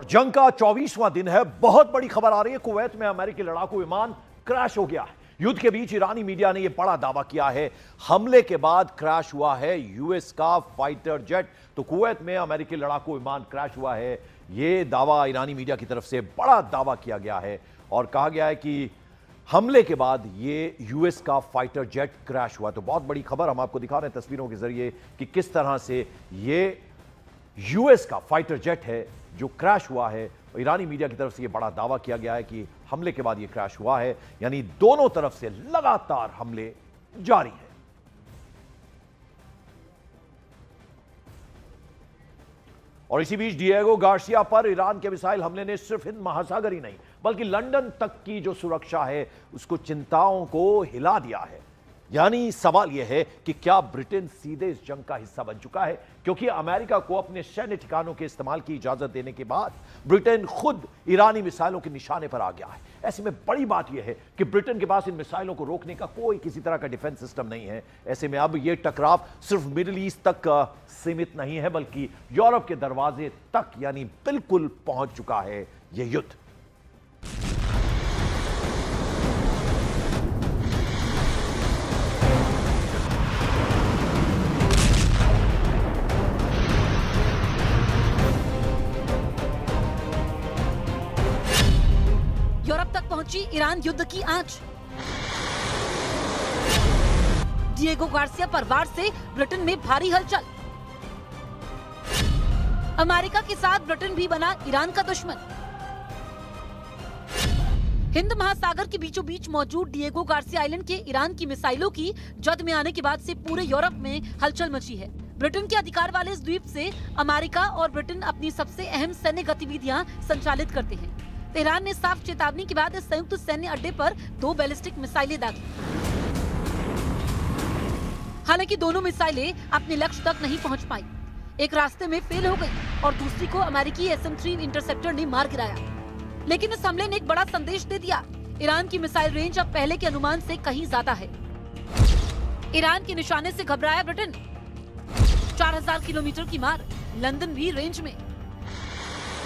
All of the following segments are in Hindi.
जंग का 24वां दिन है। बहुत बड़ी खबर आ रही है, कुवैत में अमेरिकी लड़ाकू विमान क्रैश हो गया है। युद्ध के बीच ईरानी मीडिया ने यह बड़ा दावा किया है, हमले के बाद क्रैश हुआ है यूएस का फाइटर जेट। तो कुवैत में अमेरिकी लड़ाकू विमान क्रैश हुआ है, यह दावा ईरानी मीडिया की तरफ से बड़ा दावा किया गया है और कहा गया है कि हमले के बाद ये यूएस का फाइटर जेट क्रैश हुआ। तो बहुत बड़ी खबर हम आपको दिखा रहे हैं तस्वीरों के जरिए कि किस तरह से ये यूएस का फाइटर जेट है जो क्रैश हुआ है। ईरानी मीडिया की तरफ से यह बड़ा दावा किया गया है कि हमले के बाद यह क्रैश हुआ है, यानी दोनों तरफ से लगातार हमले जारी है। और इसी बीच डिएगो गार्सिया पर ईरान के मिसाइल हमले ने सिर्फ हिंद महासागर ही नहीं बल्कि लंदन तक की जो सुरक्षा है उसको चिंताओं को हिला दिया है। यानी सवाल यह है कि क्या ब्रिटेन सीधे इस जंग का हिस्सा बन चुका है, क्योंकि अमेरिका को अपने सैन्य ठिकानों के इस्तेमाल की इजाजत देने के बाद ब्रिटेन खुद ईरानी मिसाइलों के निशाने पर आ गया है। ऐसे में बड़ी बात यह है कि ब्रिटेन के पास इन मिसाइलों को रोकने का कोई किसी तरह का डिफेंस सिस्टम नहीं है। ऐसे में अब यह टकराव सिर्फ मिडिल ईस्ट तक सीमित नहीं है बल्कि यूरोप के दरवाजे तक यानी बिल्कुल पहुंच चुका है यह युद्ध। यूरोप तक पहुंची ईरान युद्ध की आंच। डिएगो गार्सिया पर वार से ब्रिटेन में भारी हलचल। अमेरिका के साथ ब्रिटेन भी बना ईरान का दुश्मन। हिंद महासागर के बीचों बीच मौजूद डिएगो गार्सिया आइलैंड के ईरान की मिसाइलों की जद में आने के बाद से पूरे यूरोप में हलचल मची है। ब्रिटेन के अधिकार वाले इस द्वीप से अमेरिका और ब्रिटेन अपनी सबसे अहम सैन्य गतिविधियां संचालित करते हैं। तेहरान ने साफ चेतावनी के बाद इस संयुक्त सैन्य अड्डे पर 2 बैलिस्टिक मिसाइलें दागी। हालांकि दोनों मिसाइलें अपने लक्ष्य तक नहीं पहुंच पाई। एक रास्ते में फेल हो गई और दूसरी को अमेरिकी SM-3 इंटरसेप्टर ने मार गिराया। लेकिन इस हमले ने एक बड़ा संदेश दे दिया, ईरान की मिसाइल रेंज अब पहले के अनुमान से कहीं ज्यादा है। ईरान के निशाने से घबराया ब्रिटेन। 4000 किलोमीटर की मार, लंदन भी रेंज में।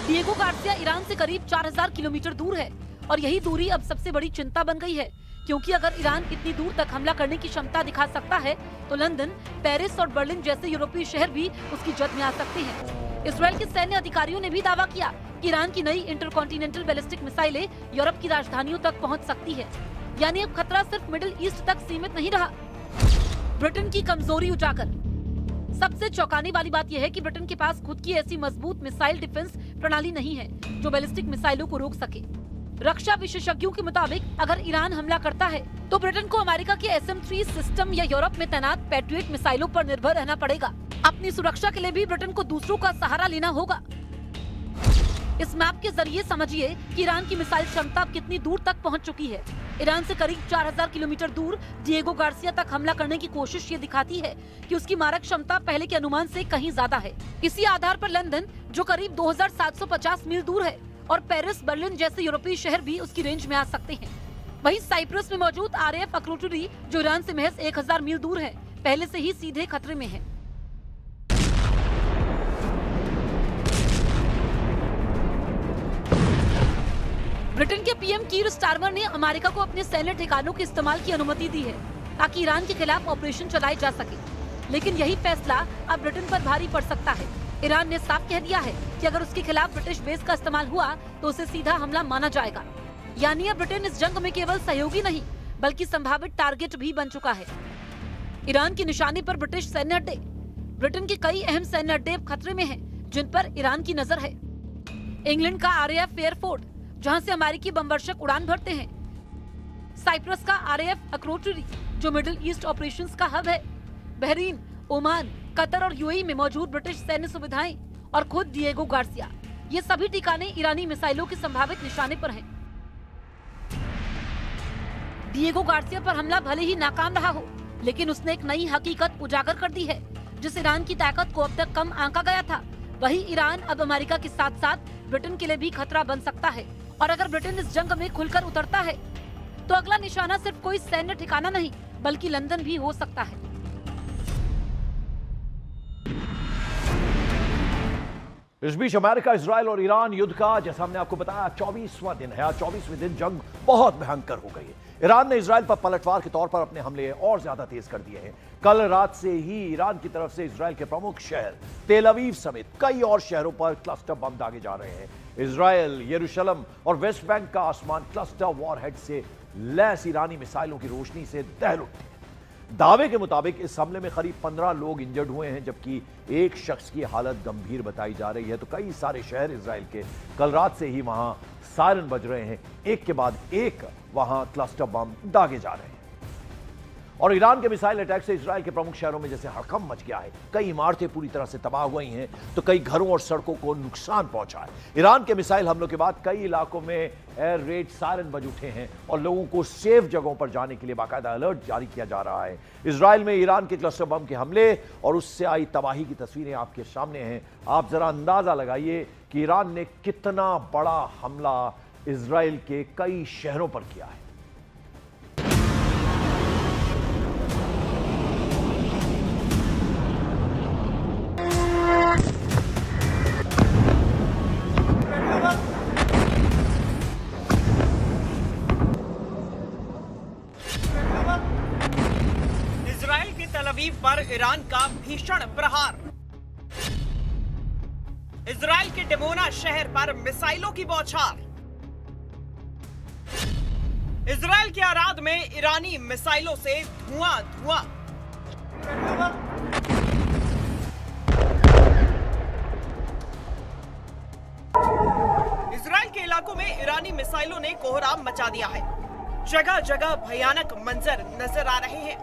डिएगो गार्सिया ईरान से करीब 4000 किलोमीटर दूर है और यही दूरी अब सबसे बड़ी चिंता बन गई है, क्योंकि अगर ईरान इतनी दूर तक हमला करने की क्षमता दिखा सकता है तो लंदन, पेरिस और बर्लिन जैसे यूरोपीय शहर भी उसकी जद में आ सकते हैं। इजरायल के सैन्य अधिकारियों ने भी दावा किया कि ईरान की नई इंटरकॉन्टिनेंटल बैलिस्टिक मिसाइलें यूरोप की राजधानियों तक पहुंच सकती है। यानी अब खतरा सिर्फ मिडिल ईस्ट तक सीमित नहीं रहा। ब्रिटेन की कमजोरी उजागर। सबसे चौंकाने वाली बात यह है कि ब्रिटेन के पास खुद की ऐसी मजबूत मिसाइल डिफेंस प्रणाली नहीं है जो बैलिस्टिक मिसाइलों को रोक सके। रक्षा विशेषज्ञों के मुताबिक अगर ईरान हमला करता है तो ब्रिटेन को अमेरिका के SM-3 सिस्टम या यूरोप में तैनात पैट्रियट मिसाइलों पर निर्भर रहना पड़ेगा। अपनी सुरक्षा के लिए भी ब्रिटेन को दूसरों का सहारा लेना होगा। इस मैप के जरिए समझिए कि ईरान की मिसाइल क्षमता अब कितनी दूर तक पहुंच चुकी है। ईरान से करीब 4000 किलोमीटर दूर डिएगो गार्सिया तक हमला करने की कोशिश ये दिखाती है कि उसकी मारक क्षमता पहले के अनुमान से कहीं ज्यादा है। इसी आधार पर लंदन, जो करीब 2750 मील दूर है, और पेरिस, बर्लिन जैसे यूरोपीय शहर भी उसकी रेंज में आ सकते हैं। वहीं साइप्रस में मौजूद RAF अक्रोटिरी, जो ईरान से महज 1000 मील दूर है, पहले से ही सीधे खतरे में है। ब्रिटेन के PM कीर स्टारमर ने अमेरिका को अपने सैन्य ठिकानों के इस्तेमाल की अनुमति दी है ताकि ईरान के खिलाफ ऑपरेशन चलाए जा सके। लेकिन यही फैसला अब ब्रिटेन पर भारी पड़ सकता है। ईरान ने साफ कह दिया है कि अगर उसके खिलाफ ब्रिटिश बेस का इस्तेमाल हुआ तो उसे सीधा हमला माना जाएगा। यानी अब ब्रिटेन इस जंग में केवल सहयोगी नहीं बल्कि संभावित टारगेट भी बन चुका है। ईरान के निशाने पर ब्रिटिश सैन्य अड्डे। ब्रिटेन के कई अहम सैन्य अड्डे अब खतरे में हैं, जिन पर ईरान की नजर है। इंग्लैंड का RAF फेयरफोर्ट, जहां से अमेरिकी बमवर्षक उड़ान भरते हैं। साइप्रस का RAF अक्रोटिरी, जो मिडिल ईस्ट ऑपरेशंस का हब है। बहरीन, ओमान, कतर और UAE में मौजूद ब्रिटिश सैन्य सुविधाएं और खुद डिएगो गार्सिया, ये सभी ठिकाने ईरानी मिसाइलों के संभावित निशाने पर हैं। डिएगो गार्सिया पर हमला भले ही नाकाम रहा हो, लेकिन उसने एक नई हकीकत उजागर कर दी है। जिस ईरान की ताकत को अब तक कम आंका गया था, वही ईरान अब अमेरिका के साथ साथ ब्रिटेन के लिए भी खतरा बन सकता है। और अगर ब्रिटेन इस जंग में खुलकर उतरता है तो अगला निशाना सिर्फ कोई सैन्य ठिकाना नहीं बल्कि लंदन भी हो सकता है। इस बीच अमेरिका, इजराइल और ईरान युद्ध का, जैसा हमने आपको बताया, 24वां दिन है। आज 24वें दिन जंग बहुत भयंकर हो गई है। ईरान ने इजराइल पर पलटवार के तौर पर अपने हमले और ज्यादा तेज कर दिए हैं। कल रात से ही ईरान की तरफ से इजराइल के प्रमुख शहर तेल अवीव समेत कई और शहरों पर क्लस्टर बम दागे जा रहे हैं। इजराइल, यरूशलेम और वेस्ट बैंक का आसमान क्लस्टर वॉरहेड से लैस ईरानी मिसाइलों की रोशनी से दहल उठे। दावे के मुताबिक इस हमले में करीब 15 लोग इंजर्ड हुए हैं, जबकि एक शख्स की हालत गंभीर बताई जा रही है। तो कई सारे शहर इजराइल के कल रात से ही वहां सायरन बज रहे हैं, एक के बाद एक वहां क्लस्टर बम दागे जा रहे हैं। और ईरान के मिसाइल अटैक से इजराइल के प्रमुख शहरों में जैसे हड़कंप मच गया है। कई इमारतें पूरी तरह से तबाह हुई हैं, तो कई घरों और सड़कों को नुकसान पहुंचा है। ईरान के मिसाइल हमलों के बाद कई इलाकों में एयर रेड सायरन बज उठे हैं और लोगों को सेफ जगहों पर जाने के लिए बाकायदा अलर्ट जारी किया जा रहा है। इजराइल में ईरान के क्लस्टर बम के हमले और उससे आई तबाही की तस्वीरें आपके सामने हैं। आप जरा अंदाजा लगाइए कि ईरान ने कितना बड़ा हमला इजराइल के कई शहरों पर किया है। तेल अवीव पर ईरान का भीषण प्रहार। इजराइल के डिमोना शहर पर मिसाइलों की बौछार। इजराइल के अराद में ईरानी मिसाइलों से धुआं धुआं। इजराइल के इलाकों में ईरानी मिसाइलों ने कोहराम मचा दिया है। जगह जगह भयानक मंजर नजर आ रहे हैं।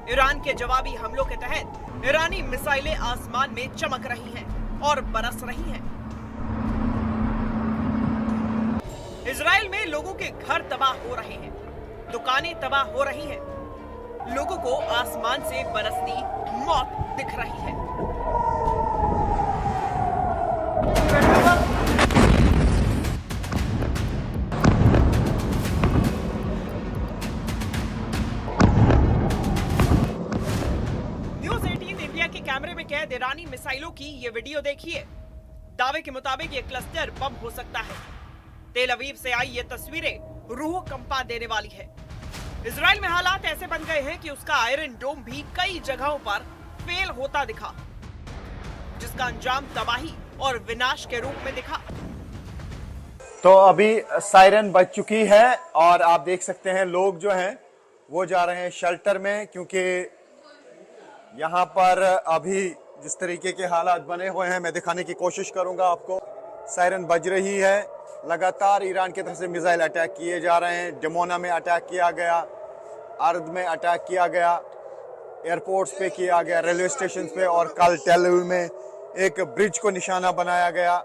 ईरान के जवाबी हमलों के तहत ईरानी मिसाइलें आसमान में चमक रही हैं और बरस रही हैं। इजराइल में लोगों के घर तबाह हो रहे हैं, दुकानें तबाह हो रही हैं, लोगों को आसमान से बरसती मौत दिख रही है। कैमरे में कैद ईरानी मिसाइलों की ये वीडियो देखिए। दावे के मुताबिक ये क्लस्टर बम हो सकता है। तेल अवीव से आई ये तस्वीरें रूह कंपा देने वाली है। इजराइल में हालात ऐसे बन गए हैं कि उसका आयरन डोम भी कई जगहों पर फेल होता दिखा, जिसका अंजाम तबाही और विनाश के रूप में दिखा। तो अभी सायरन बज चुकी है और आप देख सकते हैं लोग जो हैं वो जा रहे हैं शेल्टर में, क्योंकि यहाँ पर अभी जिस तरीके के हालात बने हुए हैं मैं दिखाने की कोशिश करूंगा आपको। सायरन बज रही है, लगातार ईरान की तरफ से मिसाइल अटैक किए जा रहे हैं। डिमोना में अटैक किया गया, अर्द में अटैक किया गया, एयरपोर्ट्स पे किया गया, रेलवे स्टेशन पे, और कल तेल अवीव में एक ब्रिज को निशाना बनाया गया।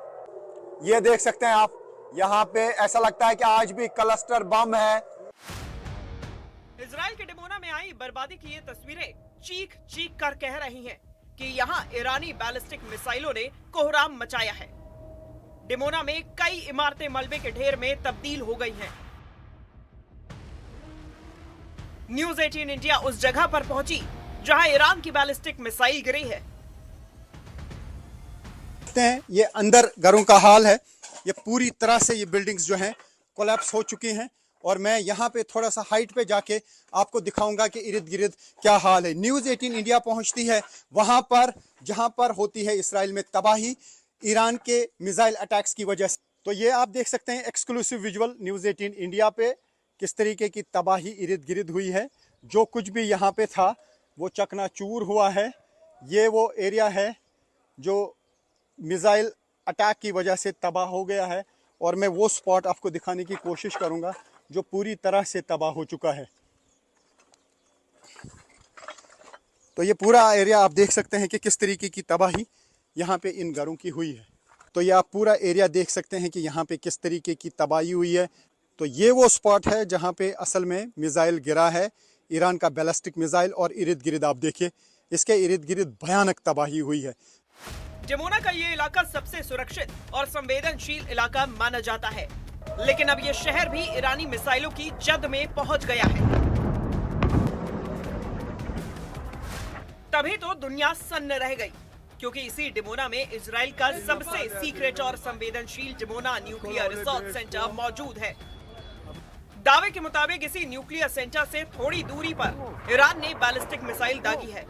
ये देख सकते हैं आप, यहाँ पे ऐसा लगता है कि आज भी क्लस्टर बम है। इजराइल के डिमोना में आई बर्बादी की ये तस्वीरें चीख चीख कर कह रही हैं कि यहाँ ईरानी बैलिस्टिक मिसाइलों ने कोहराम मचाया है। डिमोना में कई इमारतें मलबे के ढेर में तब्दील हो गई हैं। न्यूज़ 18 इंडिया उस जगह पर पहुंची जहां ईरान की बैलिस्टिक मिसाइल गिरी है। ये अंदर घरों का हाल है। ये पूरी तरह से ये बिल्डिंग्स जो हैं कोलैप्स हो चुकी हैं, और मैं यहाँ पे थोड़ा सा हाइट पे जाके आपको दिखाऊंगा कि इर्द गिर्द क्या हाल है। न्यूज़ 18 इंडिया पहुँचती है वहाँ पर जहाँ पर होती है इसराइल में तबाही ईरान के मिसाइल अटैक्स की वजह से। तो ये आप देख सकते हैं एक्सक्लूसिव विजुअल न्यूज़ 18 इंडिया पे, किस तरीके की तबाही इर्द गिर्द हुई है। जो कुछ भी यहाँ पे था वो चकनाचूर हुआ है। ये वो एरिया है जो मिसाइल अटैक की वजह से तबाह हो गया है, और मैं वो स्पॉट आपको दिखाने की कोशिश करूँगा जो पूरी तरह से तबाह हो चुका है। तो ये पूरा एरिया आप देख सकते हैं कि किस तरीके की तबाही यहाँ पे इन घरों की हुई है। तो ये आप पूरा एरिया देख सकते हैं कि यहाँ पे किस तरीके की तबाही हुई है। तो ये वो स्पॉट है जहाँ पे असल में मिसाइल गिरा है, ईरान का बैलिस्टिक मिसाइल, और इर्द गिर्द आप देखिए इसके इर्द गिर्द भयानक तबाही हुई है। डिमोना का ये इलाका सबसे सुरक्षित और संवेदनशील इलाका माना जाता है, लेकिन अब ये शहर भी ईरानी मिसाइलों की जद में पहुंच गया है। तभी तो दुनिया सन्न रह गई। क्योंकि इसी डिमोना में इजराइल का सबसे सीक्रेट और संवेदनशील डिमोना न्यूक्लियर रिसर्च सेंटर मौजूद है। दावे के मुताबिक इसी न्यूक्लियर सेंटर से थोड़ी दूरी पर ईरान ने बैलिस्टिक मिसाइल दागी है।